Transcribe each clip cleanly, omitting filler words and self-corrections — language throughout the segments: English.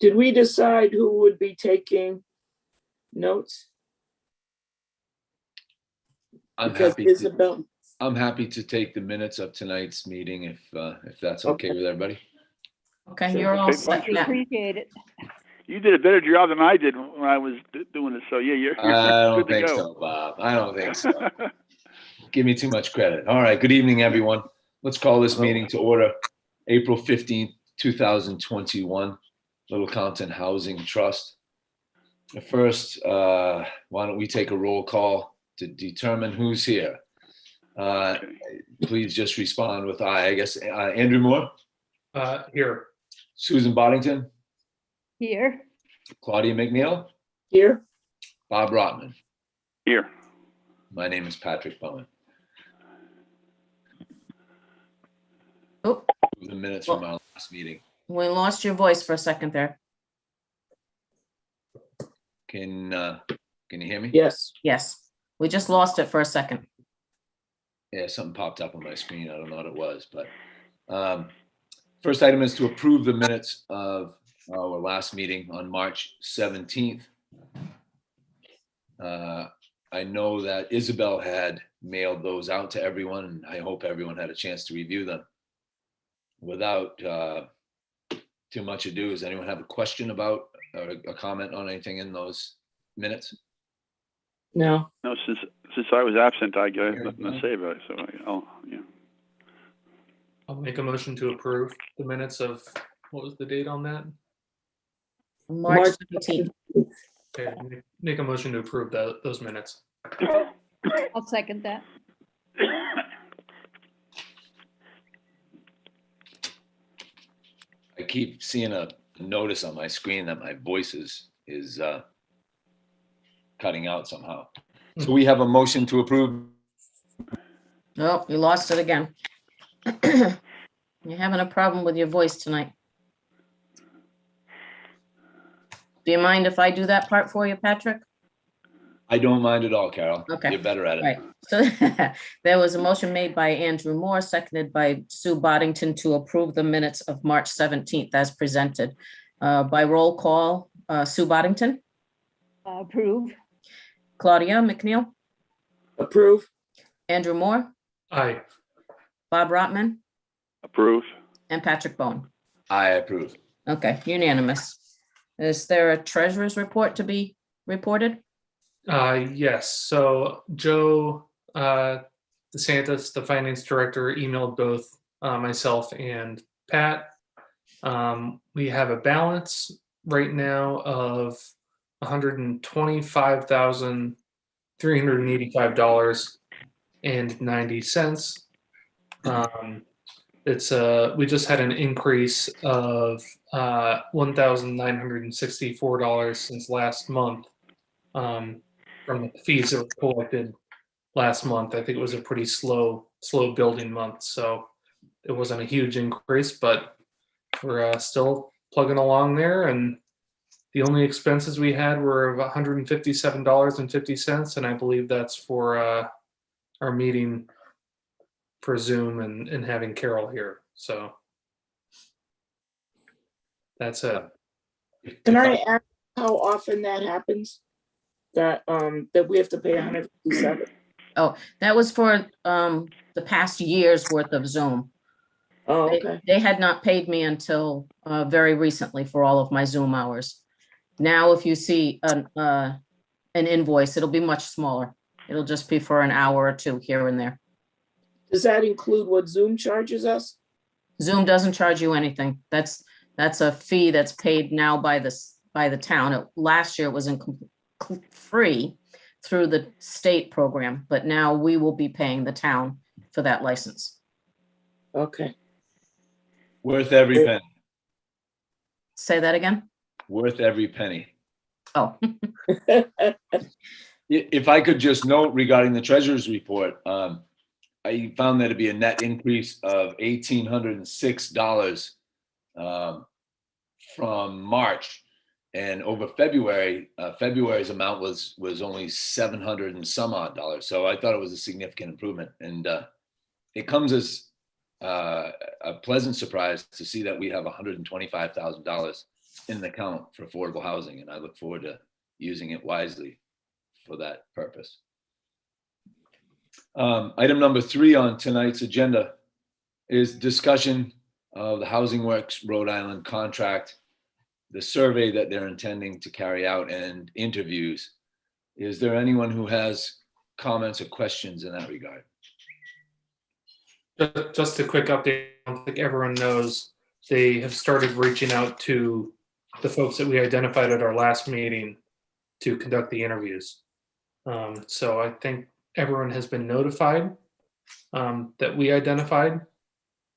Did we decide who would be taking notes? I'm Because happy to, Isabel, I'm happy to take the minutes of tonight's meeting if that's okay with everybody. Okay, Sure. you're all Okay, set. fine. Yeah. Appreciate it. You did a better job than I did when I was doing it. So yeah, you're I don't good to think go. so, Bob. I don't think so. Give me too much credit. All right. Good evening, everyone. Let's call this meeting to order. April 15th, 2021, Little Compton Housing Trust. First, why don't we take a roll call to determine who's here? Okay. Please just respond with aye. I guess Andrew Moore, Here. Susan Boddington, Here. Claudia McNeil, here, Bob Rotman. Here. My name is Patrick Bowen. Oh, The minutes from our last meeting. we lost your voice for a second there. Can you hear me? yes. Yes, we just lost it for a second. Yeah, something popped up on my screen. I don't know what it was, but first item is to approve the minutes of our last meeting on March 17th. I know that Isabel had mailed those out to everyone, and I hope everyone had a chance to review them. Without too much ado, does anyone have a question about or a comment on anything in those minutes? No, No, since I was absent, I got nothing to say about it. So yeah. I'll make a motion to approve the minutes of, what was the date on that? March 17th. Okay, make a motion to approve those minutes. I'll second that. I keep seeing a notice on my screen that my voice is cutting out somehow. So we have a motion to approve. Oh, you lost it again. You're having a problem with your voice tonight. Do you mind if I do that part for you, Patrick? I don't mind at all, Carol. Okay. You're better at it. Right, so there was a motion made by Andrew Moore, seconded by Sue Boddington to approve the minutes of March 17th as presented. By roll call, Sue Boddington, Approve. Claudia McNeil, approve, Andrew Moore, Aye. Bob Rotman, Approve. and Patrick Bowen. I approve. Okay, unanimous. Is there a treasurer's report to be reported? Yes, so Joe DeSantis, the finance director, emailed both myself and Pat. We have a balance right now of $125,385.90. We just had an increase of $1,964 since last month. From the fees that were collected last month. I think it was a pretty slow building month, so it wasn't a huge increase, but we're still plugging along there. And the only expenses we had were of $157.50, and I believe that's for our meeting for Zoom and having Carol here. So that's it. can I ask how often that happens? That we have to pay 157? Oh, that was for the past year's worth of Zoom. Oh, They- okay, They had not paid me until very recently for all of my Zoom hours. Now, if you see an invoice, it'll be much smaller. It'll just be for an hour or two here and there. does that include what Zoom charges us? Zoom doesn't charge you anything. That's a fee that's paid now by the town. Last year it was free through the state program, but now we will be paying the town for that license. Okay, Worth every penny. Say that again? Worth every penny. Oh, If I could just note regarding the treasurer's report, I found there to be a net increase of $1,806 from March, and over February. February's amount was only $700 and some odd dollars. So I thought it was a significant improvement, and it comes as a pleasant surprise to see that we have $125,000 in an account for affordable housing, and I look forward to using it wisely for that purpose. Item number 3 on tonight's agenda is discussion of the Housing Works Rhode Island contract, the survey that they're intending to carry out, and interviews. Is there anyone who has comments or questions in that regard? Just a quick update. I don't think everyone knows they have started reaching out to the folks that we identified at our last meeting to conduct the interviews. So I think everyone has been notified that we identified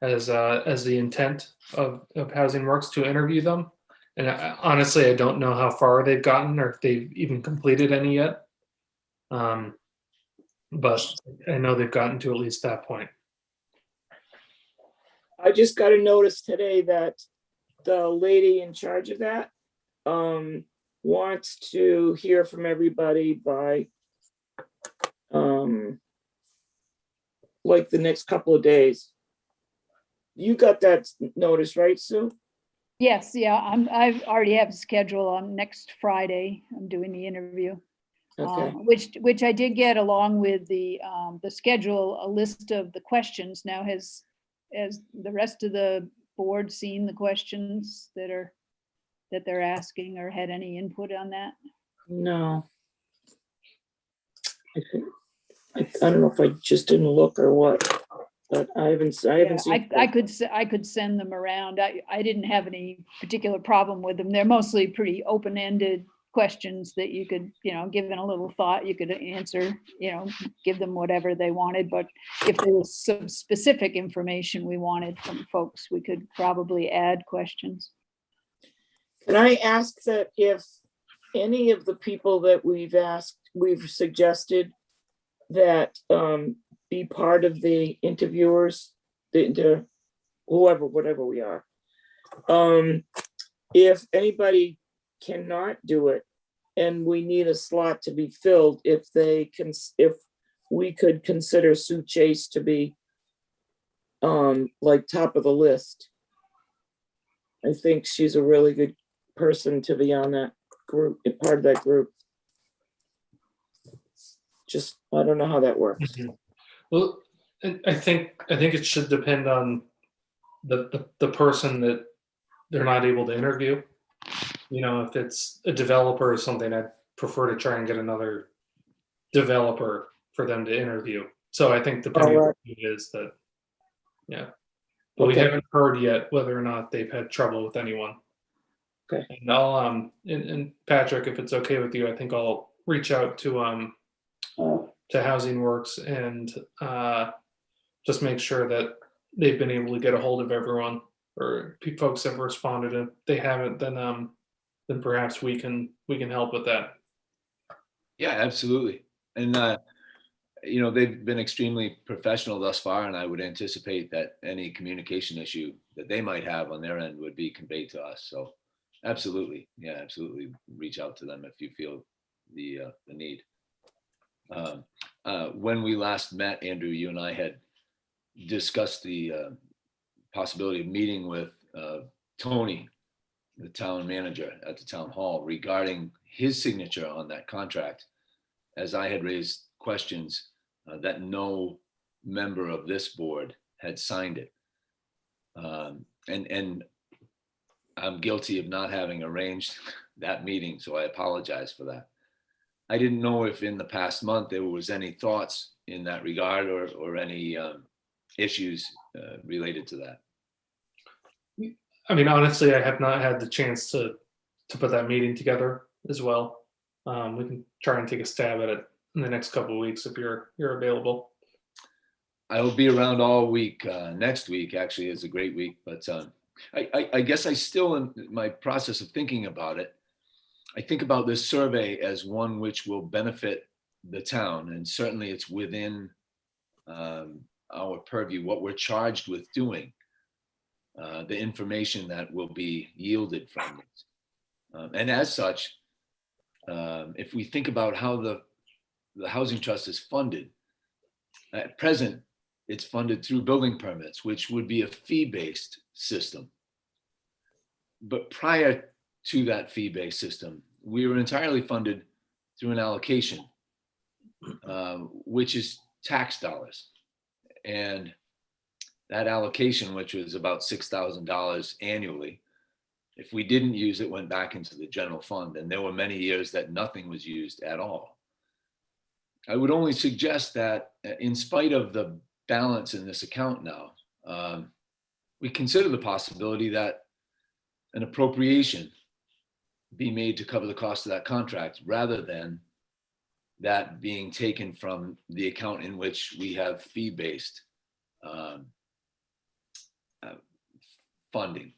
as the intent of Housing Works to interview them. And honestly, I don't know how far they've gotten or if they've even completed any yet. But I know they've gotten to at least that point. I just got a notice today that the lady in charge of that wants to hear from everybody by like the next couple of days. You got that notice, right, Sue? Yes, yeah, I've already have a schedule on next Friday. I'm doing the interview. Okay. Which I did get along with the schedule, a list of the questions. Now has the rest of the board seen the questions that they're asking or had any input on that? No. I don't know if I just didn't look or what, but I haven't Yeah, seen. I could send them around. I didn't have any particular problem with them. They're mostly pretty open-ended questions that you could, given a little thought, you could answer, give them whatever they wanted. But if there was some specific information we wanted from folks, we could probably add questions. Can I ask that if any of the people that we've suggested that be part of the interviewers, the whoever, whatever we are, if anybody cannot do it and we need a slot to be filled, if we could consider Sue Chase to be like top of the list. I think she's a really good person to be on that group, part of that group. Just, I don't know how that works. Mhm. Well, I think it should depend on the person that they're not able to interview. If it's a developer or something, I'd prefer to try and get another developer for them to interview. So I think depending on who it is that, yeah. But we Okay. haven't heard yet whether or not they've had trouble with anyone. Okay. And I'll and Patrick, if it's okay with you, I think I'll reach out to Housing Works and just make sure that they've been able to get a hold of everyone, or folks have responded. If they haven't, then perhaps we can help with that. Yeah, absolutely. And, they've been extremely professional thus far, and I would anticipate that any communication issue that they might have on their end would be conveyed to us. So absolutely. Yeah, absolutely. Reach out to them if you feel the need. When we last met, Andrew, you and I had discussed the possibility of meeting with Tony, the town manager at the town hall, regarding his signature on that contract, as I had raised questions that no member of this board had signed it. And I'm guilty of not having arranged that meeting, so I apologize for that. I didn't know if in the past month there was any thoughts in that regard or any issues related to that. I mean, honestly, I have not had the chance to put that meeting together as well. We can try and take a stab at it in the next couple of weeks if you're available. I will be around all week. Next week actually is a great week, but I guess I still, in my process of thinking about it, I think about this survey as one which will benefit the town, and certainly it's within our purview, what we're charged with doing, the information that will be yielded from it. And as such, if we think about how the Housing Trust is funded, at present, it's funded through building permits, which would be a fee-based system. But prior to that fee-based system. We were entirely funded through an allocation, which is tax dollars. And that allocation, which was about $6,000 annually, if we didn't use it, went back into the general fund. And there were many years that nothing was used at all. I would only suggest that in spite of the balance in this account now, we consider the possibility that an appropriation be made to cover the cost of that contract rather than that being taken from the account in which we have fee-based funding.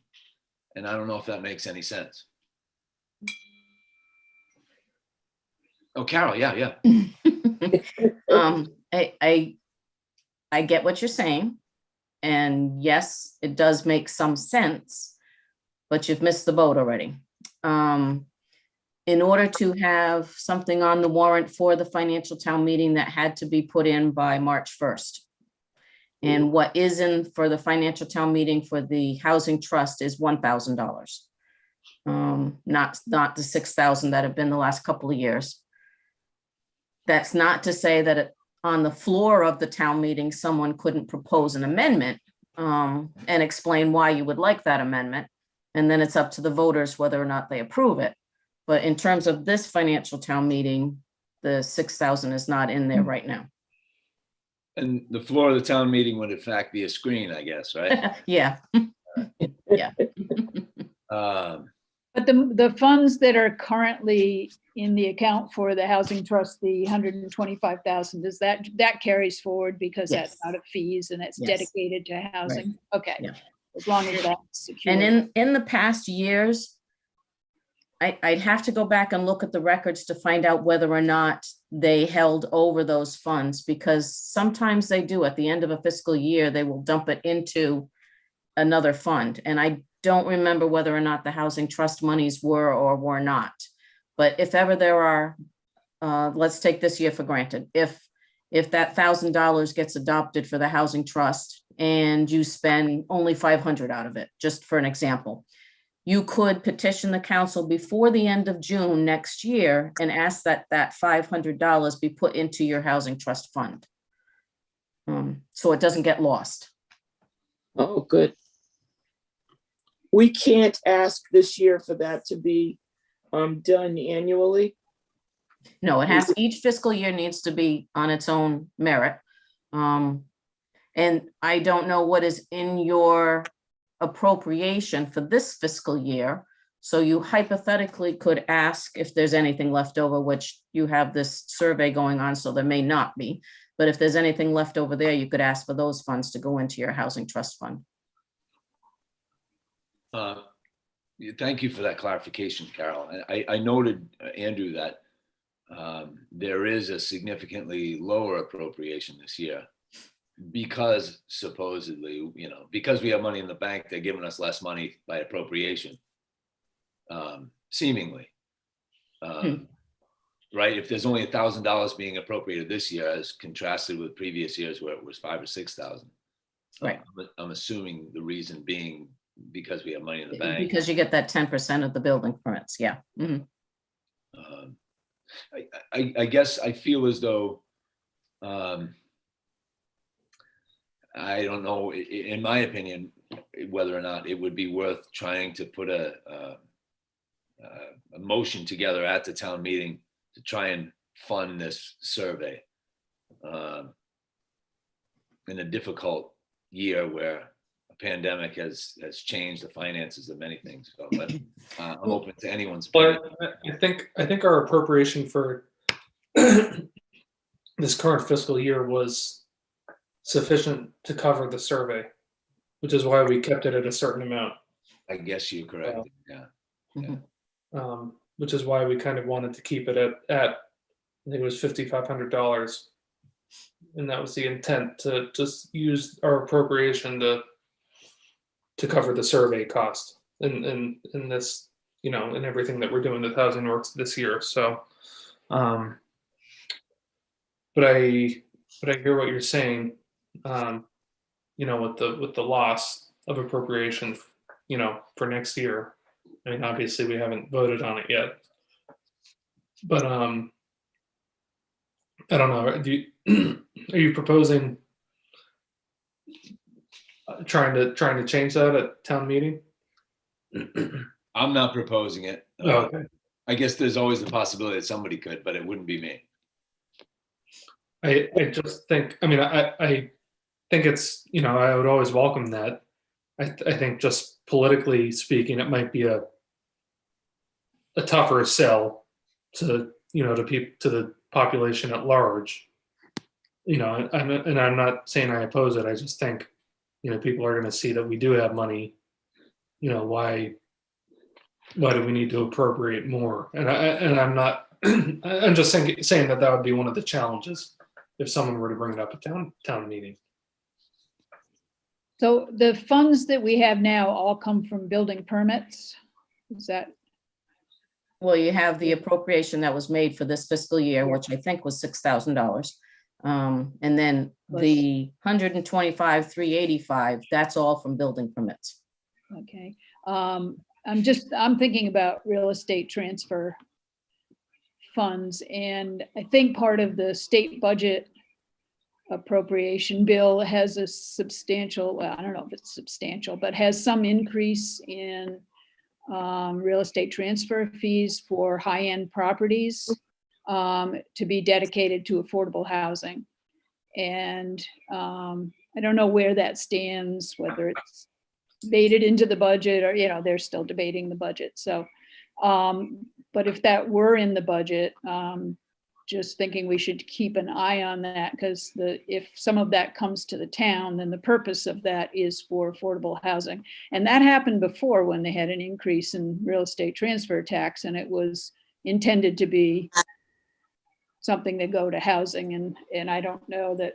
And I don't know if that makes any sense. Oh, Carol, yeah. I get what you're saying. And yes, it does make some sense, but you've missed the boat already. In order to have something on the warrant for the financial town meeting, that had to be put in by March 1st. And what is in for the financial town meeting for the housing trust is $1,000. Not the 6,000 that have been the last couple of years. That's not to say that on the floor of the town meeting, someone couldn't propose an amendment and explain why you would like that amendment. And then it's up to the voters whether or not they approve it. But in terms of this financial town meeting, the 6,000 is not in there right now. And the floor of the town meeting would in fact be a screen, I guess, right? Yeah. Yeah. But the funds that are currently in the account for the housing trust, the 125,000, does that carries forward because Yes. that's out of fees and it's Yes. dedicated to housing? Okay, Yeah. as long as that's secure. And in the past years, I'd have to go back and look at the records to find out whether or not they held over those funds, because sometimes they do. At the end of a fiscal year, they will dump it into another fund. And I don't remember whether or not the housing trust monies were or were not. But if ever there are, let's take this year for granted. If that $1,000 gets adopted for the housing trust and you spend only 500 out of it, just for an example, you could petition the council before the end of June next year and ask that $500 be put into your housing trust fund. So it doesn't get lost. Oh, good. We can't ask this year for that to be done annually. No, it has, each fiscal year needs to be on its own merit. And I don't know what is in your appropriation for this fiscal year. So you hypothetically could ask if there's anything left over, which you have this survey going on, so there may not be. But if there's anything left over there, you could ask for those funds to go into your housing trust fund. Thank you for that clarification, Carol. I noted, Andrew, that there is a significantly lower appropriation this year because supposedly, because we have money in the bank, they're giving us less money by appropriation, seemingly. Right? If there's only $1,000 being appropriated this year as contrasted with previous years where it was 5,000 or 6,000. Right. I'm assuming the reason being because we have money in the bank. Because you get that 10% of the building permits, yeah. Mhm. I guess I feel as though, I don't know, in my opinion, whether or not it would be worth trying to put a motion together at the town meeting to try and fund this survey in a difficult year where a pandemic has changed the finances of many things. So, but I'm open to anyone's opinion. But I think our appropriation for this current fiscal year was sufficient to cover the survey, which is why we kept it at a certain amount. I guess you're correct. Yeah. Which is why we kind of wanted to keep it at I think it was $5,500, and that was the intent, to just use our appropriation to cover the survey cost in this, in everything that we're doing with Housing Works this year. So, but I hear what you're saying. With the loss of appropriation, for next year. I mean, obviously, we haven't voted on it yet. But I don't know. Are you proposing trying to change that at town meeting? I'm not proposing it. Oh, okay. I guess there's always the possibility that somebody could, but it wouldn't be me. I just think, I mean, I think it's, I would always welcome that. I think just politically speaking, it might be a tougher sell to, to the population at large. I'm not saying I oppose it. I just think, people are going to see that we do have money. Why do we need to appropriate more? And I'm not, I'm just saying that would be one of the challenges if someone were to bring it up at town meeting. So the funds that we have now all come from building permits? Is that, Well, you have the appropriation that was made for this fiscal year, which I think was $6,000. And then the 125,385, that's all from building permits. okay. I'm thinking about real estate transfer funds, and I think part of the state budget appropriation bill has a substantial, well, I don't know if it's substantial, but has some increase in real estate transfer fees for high-end properties to be dedicated to affordable housing. And I don't know where that stands, whether it's made it into the budget or, they're still debating the budget. So, but if that were in the budget, just thinking we should keep an eye on that, because if some of that comes to the town, then the purpose of that is for affordable housing. And that happened before when they had an increase in real estate transfer tax, and it was intended to be something that go to housing. And I don't know that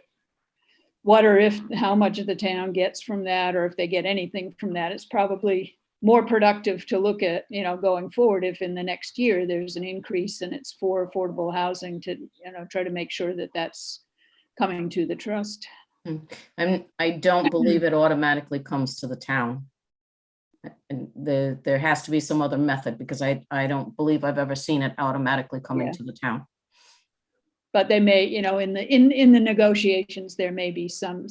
how much of the town gets from that, or if they get anything from that. It's probably more productive to look at, going forward, if in the next year there's an increase and it's for affordable housing, to, try to make sure that that's coming to the trust. And I don't believe it automatically comes to the town. And there has to be some other method, because I don't believe I've ever seen it automatically coming Yeah. to the town. But they may, in the negotiations, there may be some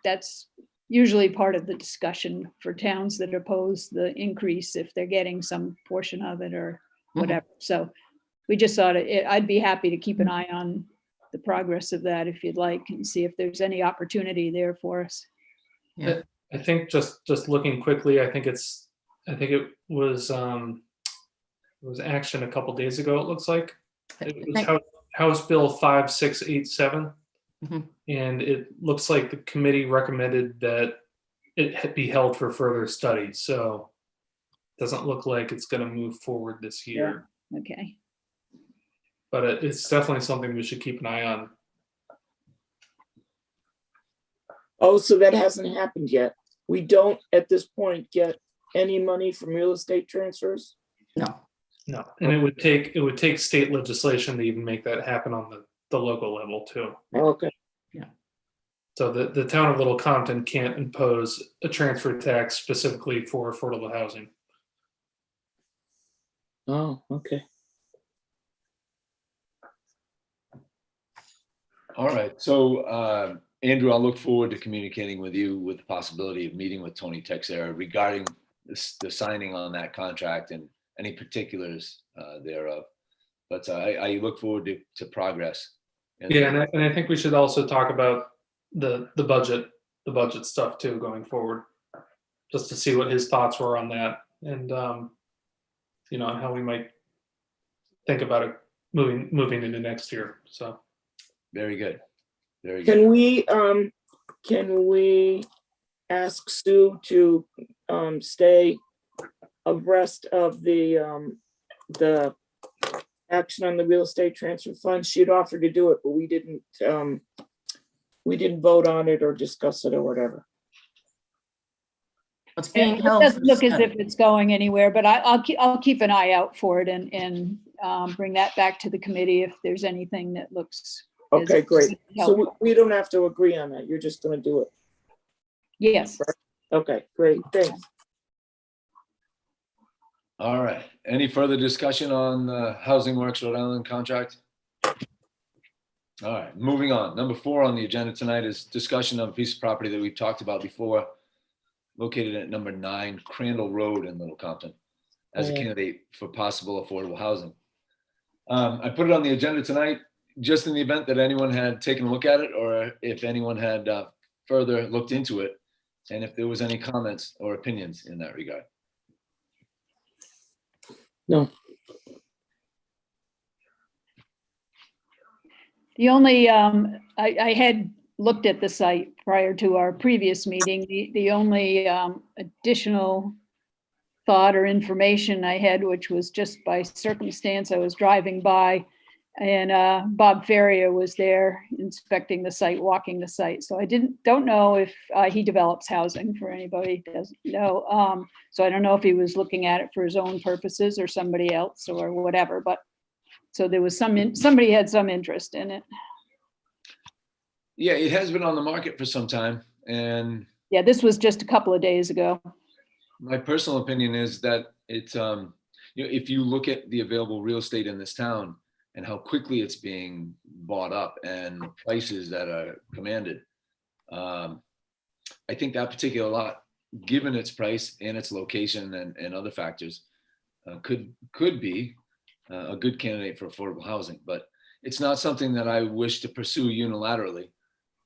that's usually part of the discussion for towns that oppose the increase, if they're getting some portion of it or whatever. So we just thought I'd be happy to keep an eye on the progress of that if you'd like, and see if there's any opportunity there for us. Yeah. I think just looking quickly, I think it was action a couple days ago. It looks like it was House Bill 5687. Mhm. And it looks like the committee recommended that it be held for further study. So it doesn't look like it's going to move forward this year. Okay. But it's definitely something we should keep an eye on. Oh, so that hasn't happened yet. We don't at this point get any money from real estate transfers? No. No, and it would take state legislation to even make that happen on the local level too. Okay, So the town of Little Compton can't impose a transfer tax specifically for affordable housing. oh, okay. All right. So, Andrew, I'll look forward to communicating with you with the possibility of meeting with Tony Texera regarding the signing on that contract and any particulars thereof. But I look forward to progress. Yeah, and I think we should also talk about the budget stuff too going forward, just to see what his thoughts were on that, and and how we might think about it moving into next year. So very good. Very good. Can we ask Sue to stay abreast of the action on the real estate transfer fund? She'd offered to do it, but we didn't vote on it or discuss it or whatever. It's being It held. doesn't for look as study. if it's going anywhere, but I'll keep an eye out for it and bring that back to the committee if there's anything that looks. Okay, great. So helpful. we don't have to agree on that. You're just gonna do it. Yes. Okay, great, thanks. All right. Any further discussion on the Housing Works Rhode Island contract? All right, moving on. Number 4 on the agenda tonight is discussion of a piece of property that we've talked about before, located at number 9 Crandall Road in Little Compton, as a candidate for possible affordable housing. I put it on the agenda tonight just in the event that anyone had taken a look at it, or if anyone had further looked into it, and if there was any comments or opinions in that regard. No. The only, I had looked at the site prior to our previous meeting. The only additional thought or information I had, which was just by circumstance, I was driving by and Bob Ferrier was there inspecting the site, walking the site. So I don't know if he develops housing, for anybody who doesn't know. So I don't know if he was looking at it for his own purposes or somebody else or whatever, but so there was somebody had some interest in it. Yeah, it has been on the market for some time, and Yeah, this was just a couple of days ago. my personal opinion is that it's, if you look at the available real estate in this town and how quickly it's being bought up and prices that are commanded, I think that particular lot, given its price and its location and other factors, could be a good candidate for affordable housing, but it's not something that I wish to pursue unilaterally.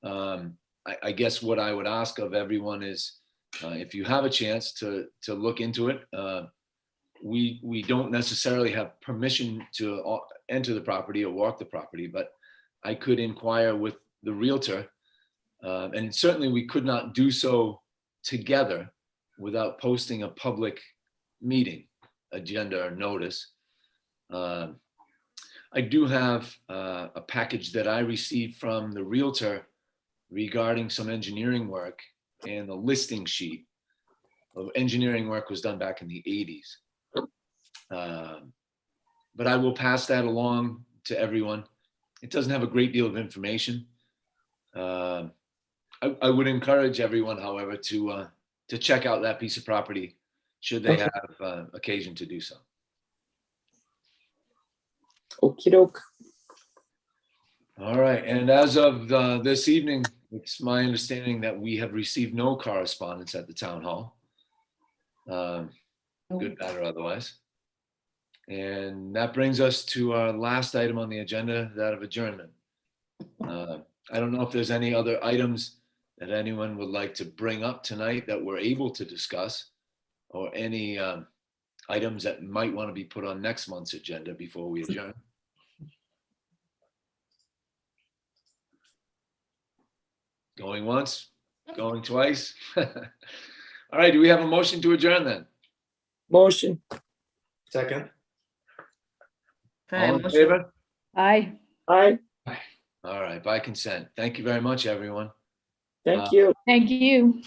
I guess what I would ask of everyone is, if you have a chance to look into it, we don't necessarily have permission to enter the property or walk the property, but I could inquire with the realtor, and certainly we could not do so together without posting a public meeting agenda or notice. I do have a package that I received from the realtor regarding some engineering work, and the listing sheet of engineering work was done back in the 80s. But I will pass that along to everyone. It doesn't have a great deal of information. I would encourage everyone, however, to check out that piece of property should they have occasion to do so. Okey doke. All right, and as of this evening, it's my understanding that we have received no correspondence at the town hall. Good, bad, or otherwise. And that brings us to our last item on the agenda, that of adjournment. I don't know if there's any other items that anyone would like to bring up tonight that we're able to discuss, or any items that might want to be put on next month's agenda before we adjourn. Going once, going twice. All right, do we have a motion to adjourn then? Motion. Second. Okay, All in motion- favor? Aye. Aye, All right, by consent. Thank you very much, everyone. thank you. Thank you.